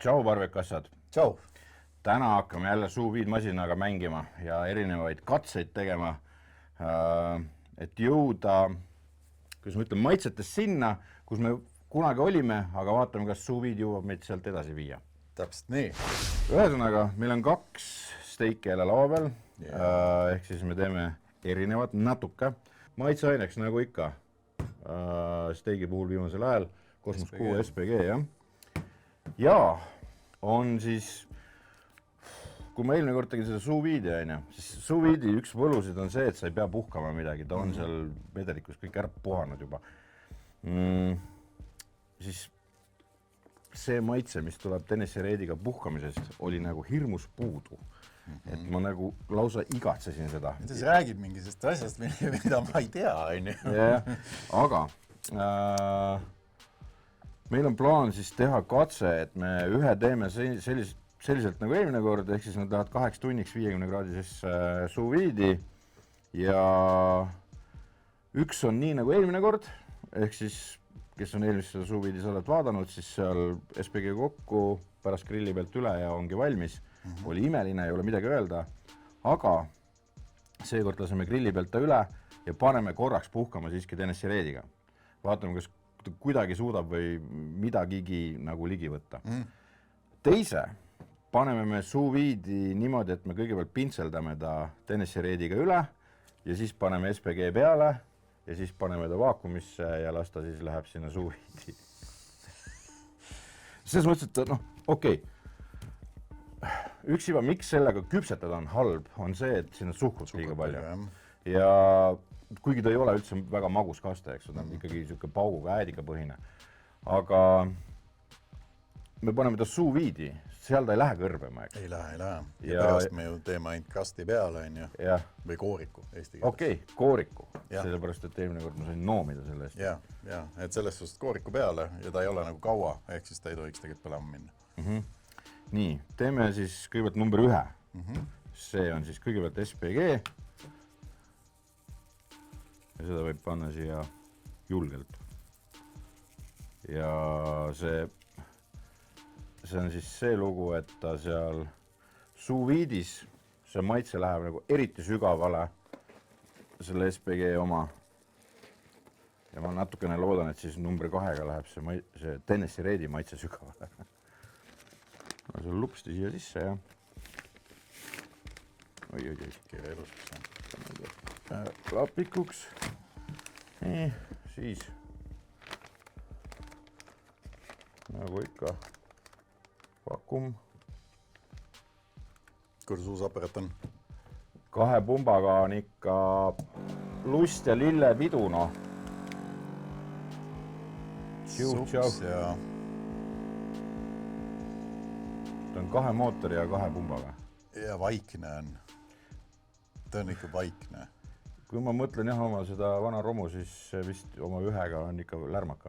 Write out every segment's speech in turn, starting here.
Tšau, parvekassad! Tšau! Täna hakkame jälle sous-vide-masinaga mängima ja erinevaid katseid tegema, et jõuda, kuidas ma ütlen, maitsetes sinna, kus me kunagi olime, aga vaatame, kas sous-vide jõuab meid sealt edasi viia. Täpselt nii. Ühesõnaga, meil on 2 steiki jälle laua peal, ehk siis me teeme erinevat natuke. Maitseaineks nagu ikka, steigi puhul viimasel ajal, Cosmos Q SPG, jah. Ja on siis, kui ma eelmine kord tegin seda sous-vide'i, siis sous-vide'i üks võlusid on see, et sa ei pea puhkama midagi, ta on seal vedelikus kõik ära puhanud juba. Siis see maitse, mis tuleb Tennessee Rediga puhkamisest, oli nagu hirmus puudu. Et ma nagu lausa igatsesin seda. Mida sa räägid mingisest asjast, mida ma ei tea, aga meil on plaan siis teha katse, et me ühe teeme selliselt nagu eelmine kord, ehk siis nad lähevad 8 tunniks 50 kraadises sous-vide'i ja üks on nii nagu eelmine kord, ehk siis kes on eelmist seda sous-vide'i saadet vaadanud, siis seal SPG kokku, pärast grilli pealt üle ja ongi valmis. Oli imeline, ei ole midagi öelda, aga seekord laseme grilli pealt ta üle ja paneme korraks puhkama siiski Tennessee Rediga. Vaatame, kas kuidagi suudab või midagigi nagu ligi võtta. Teise paneme me sous-vide'i niimoodi, et me kõigepealt pintseldame ta Tennessee Rediga üle ja siis paneme SPG peale ja siis paneme ta vaakumisse ja las ta siis läheb sinna sous-vide'i. Selles mõttes, et okei. Üks juba, miks sellega küpsetada on halb, on see, et sinna suhkrut liiga palju. Ja kuigi ta ei ole üldse väga magus kaste, eks, ta on ikkagi siuke pauguga äädiga põhine. Aga me paneme ta sous-vide'i, seal ta ei lähe kõrbema, eks. Ei lähe. Ja pärast me ju teeme ainult kasti peale, või kooriku eesti keeles. Okei, kooriku. Sellepärast, et eelmine kord ma sain noomida selle eest. Ja, et sellest suust kooriku peale ja ta ei ole nagu kaua, ehk siis ta ei tohiks tegelikult põlema minna. Nii, teeme siis kõigepealt number 1. See on siis kõigepealt SPG. Ja seda võib panna siia julgelt. Ja see on siis see lugu, et ta seal sous-vide'is, see maitse läheb nagu eriti sügavale selle SPG oma. Ja ma natukene loodan, et siis number 2-ga läheb see Tennessee Redi maitse sügavale. See on lupsti siia sisse, jah. Oi. Kire eluseks. Klapikuks. Nii, siis. Nagu ikka. Vakum. Kuidas uus apparat on? 2 pumbaga on ikka lust ja lille pidu, Sups ja... Ta on 2 mootori ja 2 pumbaga. Ja vaikne on. Ta on ikka vaikne. Kui ma mõtlen oma seda vana romu, siis vist oma 1-ga on ikka lärmaka.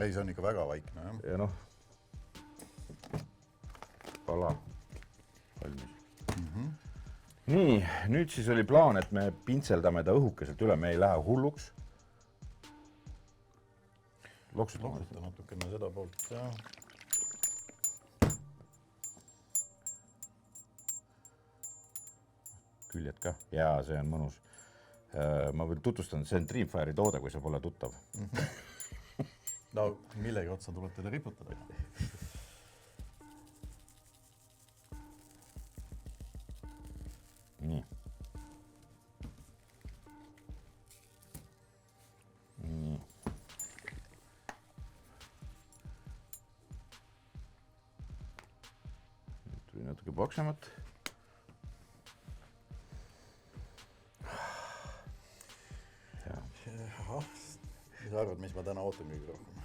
Ei, see on ikka väga vaikne. Ja pala valmis. Nii, nüüd siis oli plaan, et me pintseldame ta õhukeselt üle, me ei lähe hulluks. Loksuta natukene seda poolt, Küljed ka. Jaa, see on mõnus. Ma veel tutvustan, see on Dreamfire'i toode, kui see pole tuttav. No, millegi otsa tuleb teda riputada. Nii. Nüüd tuli natuke paksemat. Mis arvad, mis ma täna ootan kõige rohkem?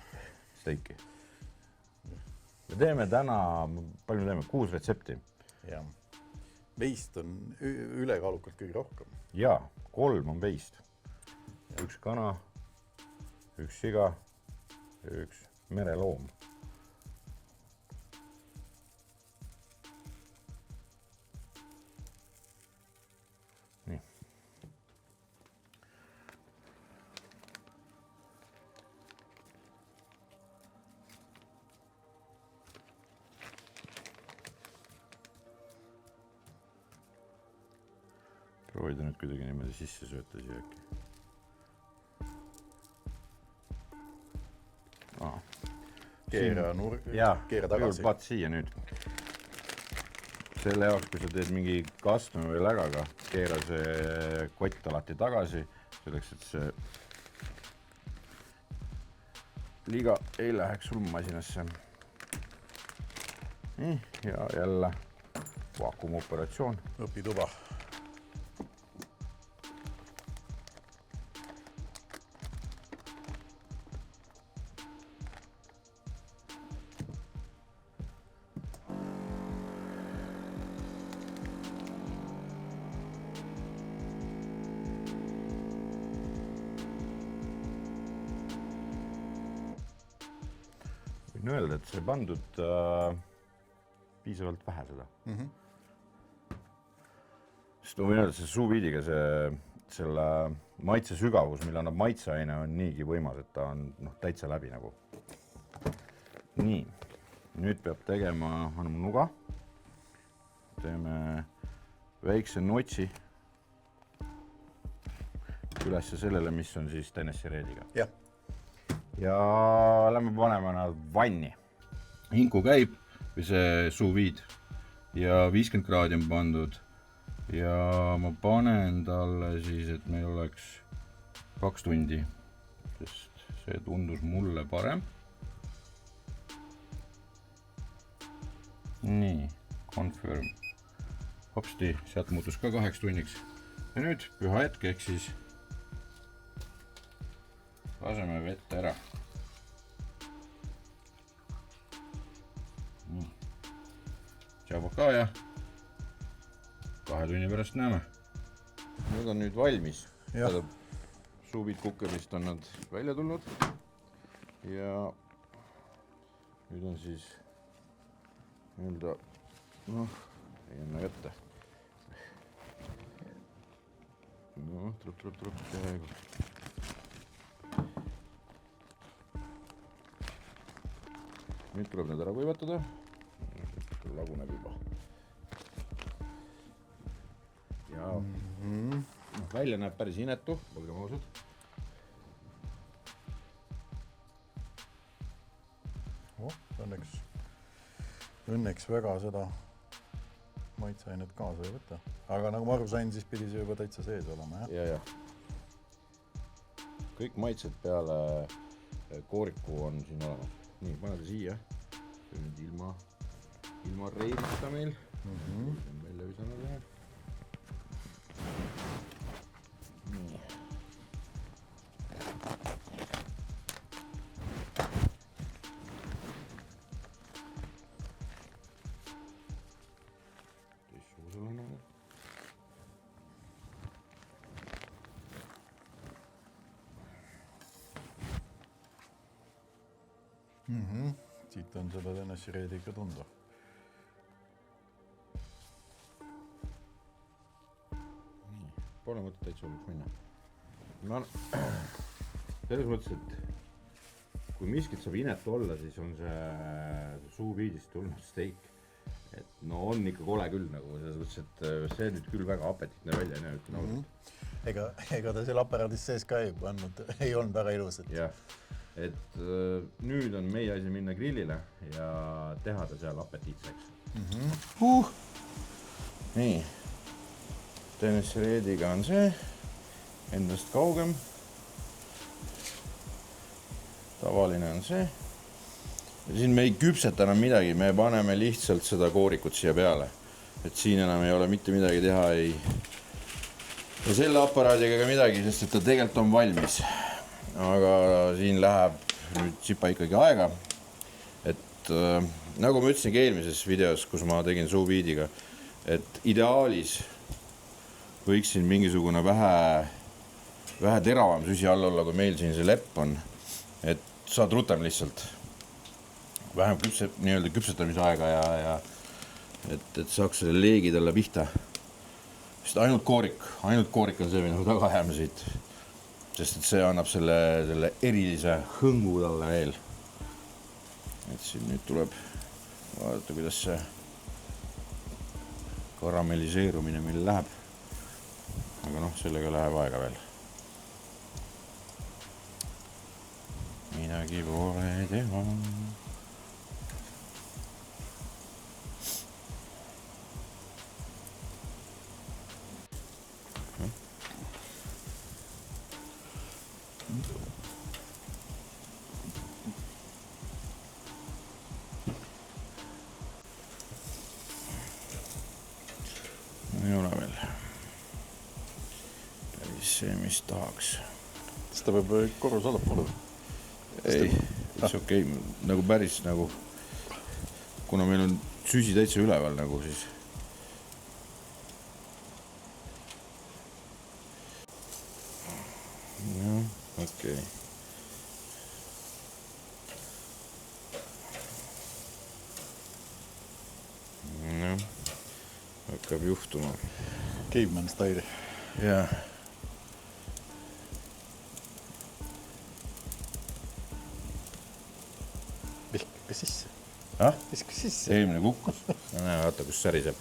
Steiki. Me teeme täna, palju me teeme? 6 retsepti. Jah. Veist on ülekaalukalt kõige rohkem. Jaa, 3 on veist. 1 kana, 1 siga ja 1 mereloom. Nii. proovida nüüd kuidagi niimoodi sisse sööta siia äkki. Keera tagasi. Vaat siia nüüd. Selle jaoks, kui sa teed mingi kastme või lägaga, keera see kott alati tagasi, selleks, et see liiga ei läheks sul masinasse. Nii, ja jälle vaakumuoperatsioon. Õpituba. Võin öelda, et see pandud piisavalt vähe seda. Sest ma võin öelda, et see suuviidiga selle maitse sügavus, mille annab maitseaine, on niigi võimas, et ta on täitsa läbi nagu. Nii, nüüd peab tegema, anname nuga. Teeme väikse notsi üles sellele, mis on siis Tennessee Rediga. Jah. Ja lähme paneme nad vanni. Hinku käib või see suuviid ja 50 kraadi on pandud ja ma panen talle siis, et meil oleks 2 tundi, sest see tundus mulle parem. Nii, confirm. Hopsti, sealt muutus ka 8 tunniks. Ja nüüd püha hetk, ehk siis laseme vette ära. Tšauba ka ja 2 tunni pärast näeme. Need on nüüd valmis. Suuviid kukkerist on nad välja tulnud. Ja nüüd on siis öelda, ei enne kätte. Trup peaaegu. Nüüd tuleb need ära kuivatada. Laguneb juba. Ja välja näeb päris inetu, olgem ausad. Õnneks väga seda maitseainet kaasa ei võta. Aga nagu ma aru sain, siis pidi see juba täitsa sees olema, jah? Ja. Kõik maitsed peale kooriku on siin olemas. Nii, paned siia. See on nüüd ilma reidista meil. See on välja visanud läheb. Nii. Teistsugusel on nagu. Siit on seda Tennessee Redi ikka tunda. Pole mõtet täitsa olnuks minna. Selles mõttes, et kui miskit saab inetu olla, siis on see suuviidist tulnud steik. Et on ikka kole küll nagu, selles mõttes, et see nüüd küll väga apetitne välja ei näe. Ega ta seal aparaadis sees ka ei olnud väga ilus. Jah, et nüüd on meie asi minna grillile ja teha ta seal apetiitseks. Nii. Tennessee Rediga on see, endast kaugem. Tavaline on see. Ja siin me ei küpseta enam midagi, me paneme lihtsalt seda koorikut siia peale. Et siin enam ei ole mitte midagi teha, ei selle aparaadiga ka midagi, sest et ta tegelikult on valmis. Aga siin läheb nüüd tsipa ikkagi aega. Et nagu ma ütlesingi eelmises videos, kus ma tegin suuviidiga, et ideaalis võiks siin mingisugune vähe teravam süsi all olla, kui meil siin see lepp on. Et saad rutem lihtsalt. Vähem küpsetamisaega ja et saaks selle leegi talle pihta. Sest ainult koorik on see, mida taga jääme siit. Sest et see annab selle erilise hõngu talle veel. Et siin nüüd tuleb vaadata, kuidas see karamelliseerumine meil läheb. aga noh, sellega läheb aega veel. Midagi pole teha. Ei ole veel päris see, mis tahaks. Seda peab korrus allapoole. Ei, see okei, nagu päris nagu, kuna meil on süsi täitsa üleval nagu, siis jah, okei. Noh, hakkab juhtuma. Caveman style. Jah. Viska sisse. Viska sisse. Eelmine kukkus. Näe, vaata, kus säriseb.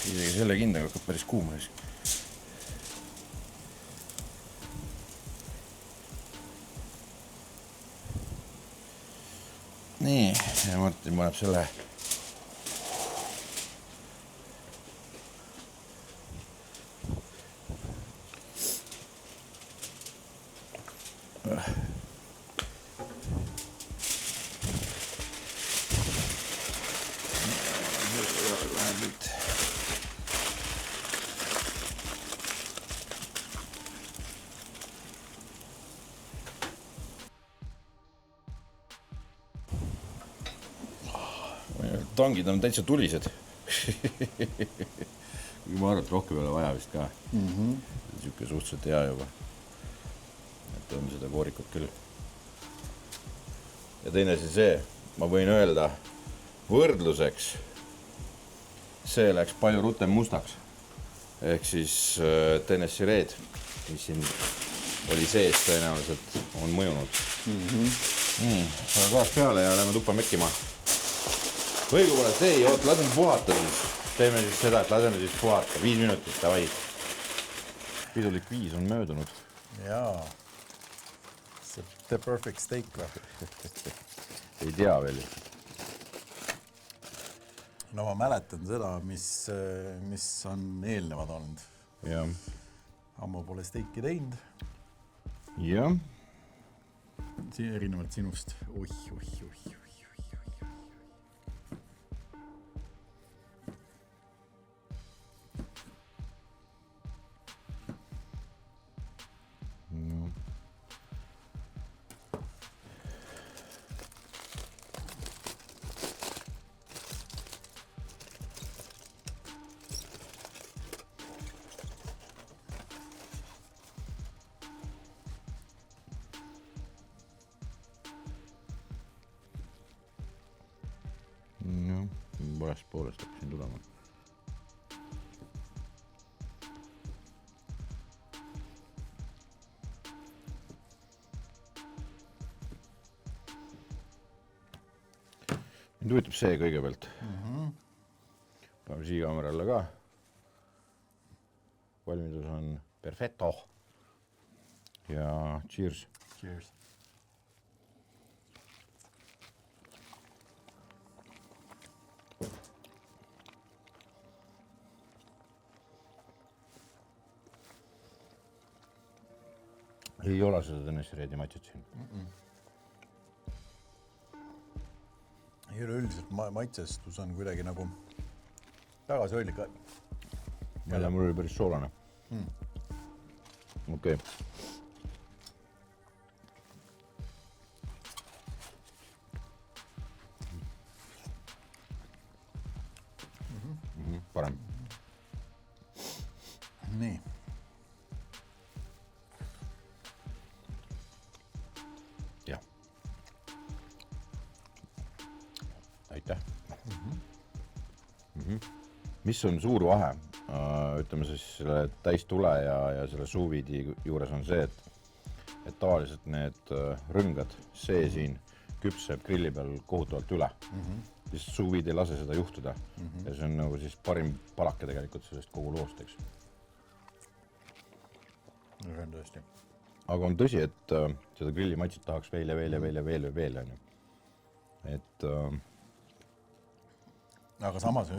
Isegi selle kindaga hakkab päris kuum ees. Nii, ja Martin paneb selle tangid on täitsa tulised. Ma arvan, et rohkem ei ole vaja vist ka. Siuke suhteliselt hea juba. Et on seda koorikut küll. Ja teine asi see, ma võin öelda võrdluseks, see läks palju rutem mustaks. Ehk siis Tennessee Red, mis siin oli sees tõenäoliselt, on mõjunud. Aga gaas peale ja lähme tuppa mekkima. Või kui pole see, oot, laseme puhata siis. Teeme siis seda, et laseme siis puhata. 5 minutit, davai. Pidulik 5 on möödunud. Jaa. See the perfect steak või? Ei tea veel. No ma mäletan seda, mis on eelnevad olnud. Jah. Ammu pole steiki teinud. Jah. Erinevalt sinust. Oih. Valest poolest hakkasin tulema. Mind huvitab see kõigepealt. Paneme siia kaamera alla ka. Valmidus on perfetto. Ja cheers. Cheers. Ei ole seda Tennessee Redi matšit siin. Ei ole üldiselt maitsestus on kuidagi nagu tagasihoidlik. Jälle mul oli päris soolane. Okei. Parem. aitäh. Mis on suur vahe, ütleme siis selle täistule ja selle suviidi juures on see, et tavaliselt need rõngad, see siin küpseb grilli peal kohutavalt üle. Siis suviid ei lase seda juhtuda. Ja see on nagu siis parim palake tegelikult sellest kogu loost, eks. No see on tõesti. Aga on tõsi, et seda grilli maitset tahaks veel. On ju. Et aga samas,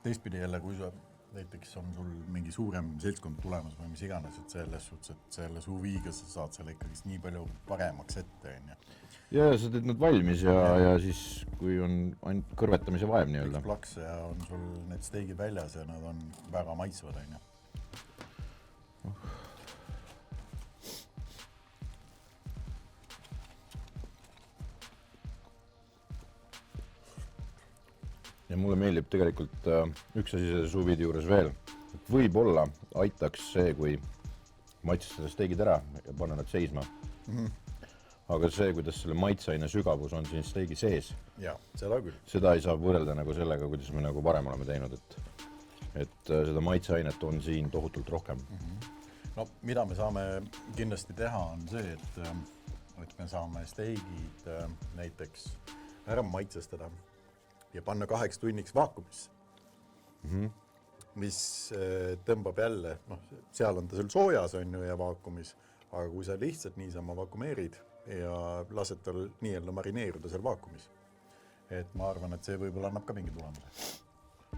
teistpidi jälle, kui sa näiteks on sul mingi suurem seltskond tulemas või mis iganes, et selles suhtes, et selle suviiga sa saad selle ikkagi nii palju paremaks ette. Ja sa teed nad valmis ja siis, kui on ainult kõrvetamise vaev nii-öelda. Üks plaks ja on sul need steigid väljas ja nad on väga maitsvad. Ja mulle meeldib tegelikult üks asi selle suviidi juures veel. Võib-olla aitaks see, kui maitsestada steigid ära ja panna nad seisma. Aga see, kuidas selle maitseaine sügavus on siin steigi sees, ja, seda küll. Seda ei saa võrrelda nagu sellega, kuidas me nagu varem oleme teinud, et seda maitseainet on siin tohutult rohkem. No, mida me saame kindlasti teha on see, et me saame steigid näiteks ära maitsestada ja panna 8 tunniks vaakumisse, mis tõmbab jälle, seal on ta sul soojas on ju ja vaakumis, aga kui sa lihtsalt niisama vaakumeerid ja lased tal nii-öelda marineeruda seal vaakumis, et ma arvan, et see võib-olla annab ka mingi tulemuse.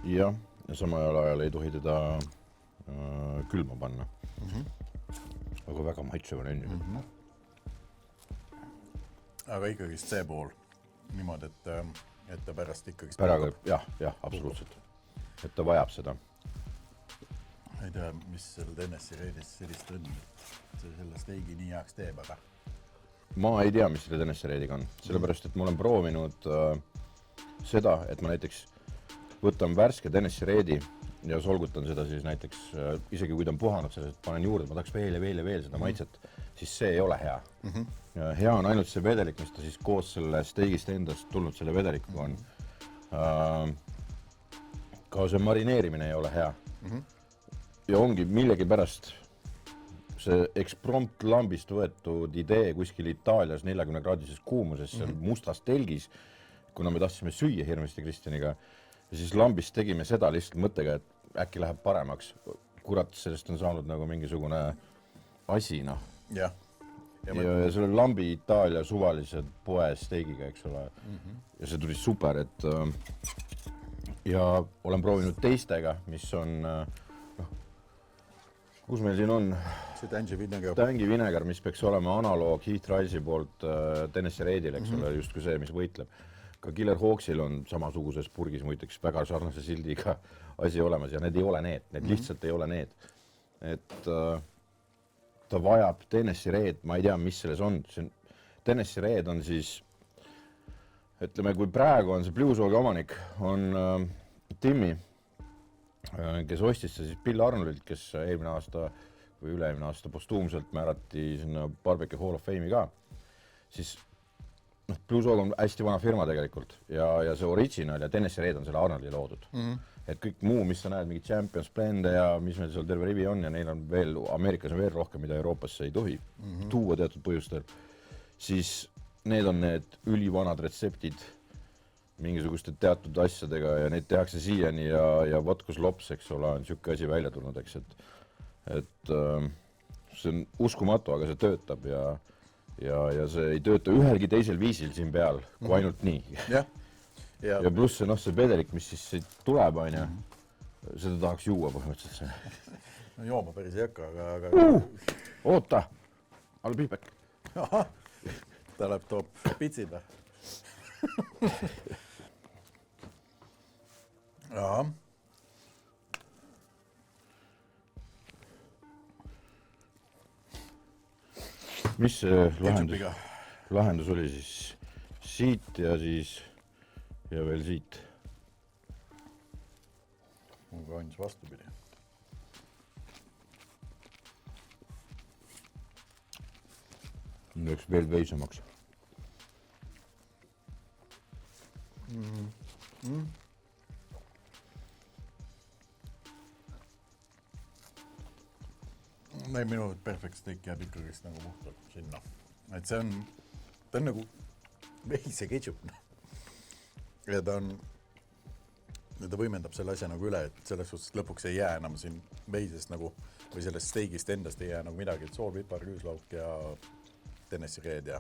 Ja samal ajal ei tohi teda külma panna. Aga väga maitsev on ju. Aga ikkagi see pool niimoodi, et ta pärast ikkagi... Päraga, jah, absoluutselt. Et ta vajab seda. Ei tea, mis seal Tennessee Reedis sellist on, et see selle steigi nii heaks teeb, aga... Ma ei tea, mis selle Tennessee Reediga on. Sellepärast, et ma olen proovinud seda, et ma näiteks võtan värske Tennessee Reedi ja solgutan seda siis näiteks, isegi kui ta on puhanud sellest, panen juurde, ma tahaks veel seda maitset, siis see ei ole hea. Hea on ainult see vedelik, mis ta siis koos selle steigist endast tulnud selle vedelikuga on. Ka see marineerimine ei ole hea. Ja ongi millegi pärast see eksprompt lambist võetud idee kuskil Itaalias 40-kraadises kuumuses, seal mustas telgis, kuna me tahtsime süüa hirmesti Kristjaniga, ja siis lambist tegime seda lihtsalt mõttega, et äkki läheb paremaks. Kurat, sellest on saanud nagu mingisugune asi, Ja selle lambi Itaalia suvalised poe steigiga, eks ole. Ja see tuli super, et ja olen proovinud teistega, mis on kus meil siin on see Tangi vinegar, mis peaks olema analoog Heath Rice'i poolt Tennessee Reedil, eks ole, just kui see, mis võitleb. Ka Killer Hawksil on samasuguses purgis muideks väga sarnase sildiga asi olemas ja need ei ole need lihtsalt ei ole need. Et ta vajab Tennessee Reed, ma ei tea, mis selles on. Tennessee Reed on siis, ütleme, kui praegu on see Blueswalki omanik, on Timmy, kes ostis see siis Bill Arnoldilt, kes eelmine aasta või üle-eelmine aasta postuumselt määrati sinna Barbecue Hall of Fame'i ka, siis Blueswalk on hästi vana firma tegelikult ja see original ja Tennessee Reed on selle Arnoldi loodud. Et kõik muu, mis sa näed, mingi Champions Blende ja mis meil seal terve rivi on ja neil on veel, Ameerikas on veel rohkem, mida Euroopasse ei tohi tuua teatud põhjustel, siis need on need ülivanad retseptid mingisuguste teatud asjadega ja neid tehakse siiani ja vodkus lops, eks ole, on siuke asi välja tulnud, eks, et see on uskumatu, aga see töötab ja see ei tööta ühelgi teisel viisil siin peal, kui ainult nii. Ja pluss see vedelik, mis siis tuleb, seda tahaks juua põhimõtteliselt. No jooma päris ei hakka, aga... Oota! Alla Piipek. Ta läheb toob pitsid või? Jaa. Mis see lahendus oli siis? Siit ja siis ja veel siit. On ka ainult vastupidi. Läks veel veisemaks. Minu perfect steak jääb ikkagist nagu puhtalt sinna. Et see on nagu veise ketšup. Ja ta võimendab selle asja nagu üle, et selles suhtes lõpuks ei jää enam siin veisest nagu, või sellest steigist endast ei jää nagu midagi, et sool, pipar, küüslauk ja Tennessee Red ja...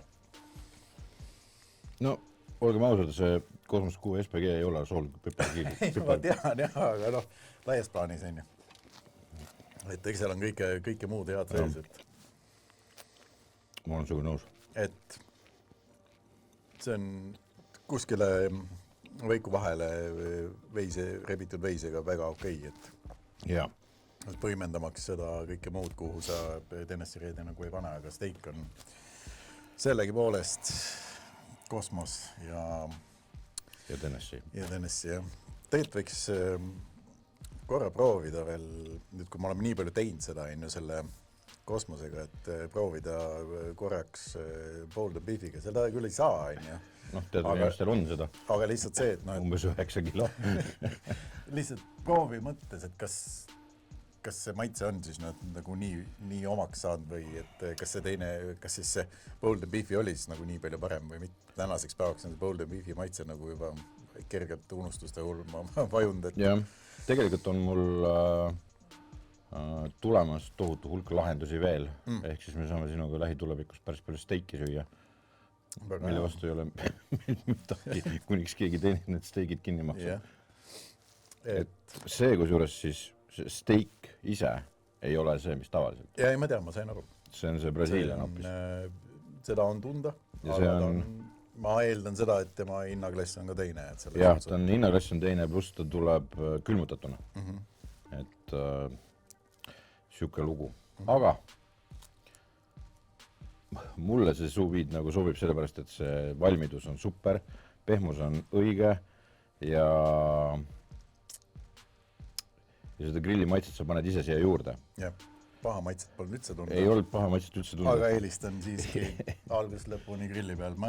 No, olgem ausad, see Cosmos 6 SPG ei ole sool, pipar, ma tean jah, aga noh, laias plaanis on ju. Et eks seal on kõike muud head sees, et... Ma olen sugu nõus. Et see on kuskile veiku vahele rebitud veisega väga okei, et võimendamaks seda kõike muud, kuhu sa Tennessee Redi nagu ei pane, aga steak on sellegi poolest Cosmos ja Tennessee. Ja Tennessee, jah. Tegelikult võiks korra proovida veel, nüüd kui me oleme nii palju teinud seda selle Cosmosega, et proovida korraks Boulder Beefiga, seda küll ei saa, Noh, tead, inimestel on seda. Aga lihtsalt see, et umbes 9 kilo. Lihtsalt proovi mõttes, et kas see maitse on siis nagu nii omaks saanud või et kas siis see Boulder Beefi oli siis nagu nii palju parem või mitte. Tänaseks päevaks on see Boulder Beefi maitse nagu juba kergelt unustuste hulma vajunud. Jah, tegelikult on mul tulemas tohutu hulk lahendusi veel. Ehk siis me saame sinuga lähitulevikus päris palju steiki süüa. Mille vastu ei ole midagi, kuniks keegi teine need steigid kinni maksab. Et see, kusjuures siis steik ise ei ole see, mis tavaliselt. Ja ei, ma tean, ma sain aru. See on see Brasiilian hoopis. Seda on tunda, aga ma eeldan seda, et tema hinnaklass on ka teine. Jah, ta on hinnaklass on teine, pluss ta tuleb külmutatuna. Et siuke lugu. Aga mulle see sous vide nagu sobib sellepärast, et see valmidus on super, pehmus on õige ja seda grilli maitset sa paned ise siia juurde. Jah, paha maitset polnud üldse tunda. Ei olnud paha maitset üldse tunda. Aga eelistan siiski algusest lõpuni grilli peal.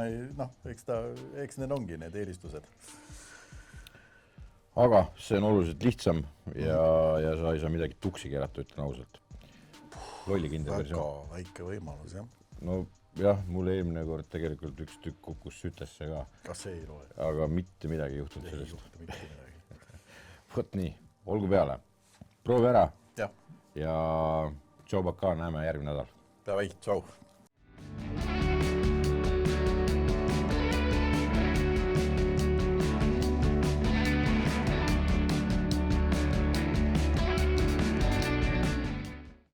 Eks need ongi need eelistused. Aga see on oluliselt lihtsam ja sa ei saa midagi tuksi keerata, ütlen ausalt. Lollikindel versioon. Väga väike võimalus, jah. No jah, mul eelmine kord tegelikult üks tükk kukkus sütesse ka. Kas see ei loe? Aga mitte midagi juhtunud sellest. Ei juhtu mitte midagi. Võt nii, olgu peale. Proovi ära. Ja. Ja tšau baka, näeme järgmine nädal. Davai, tšau.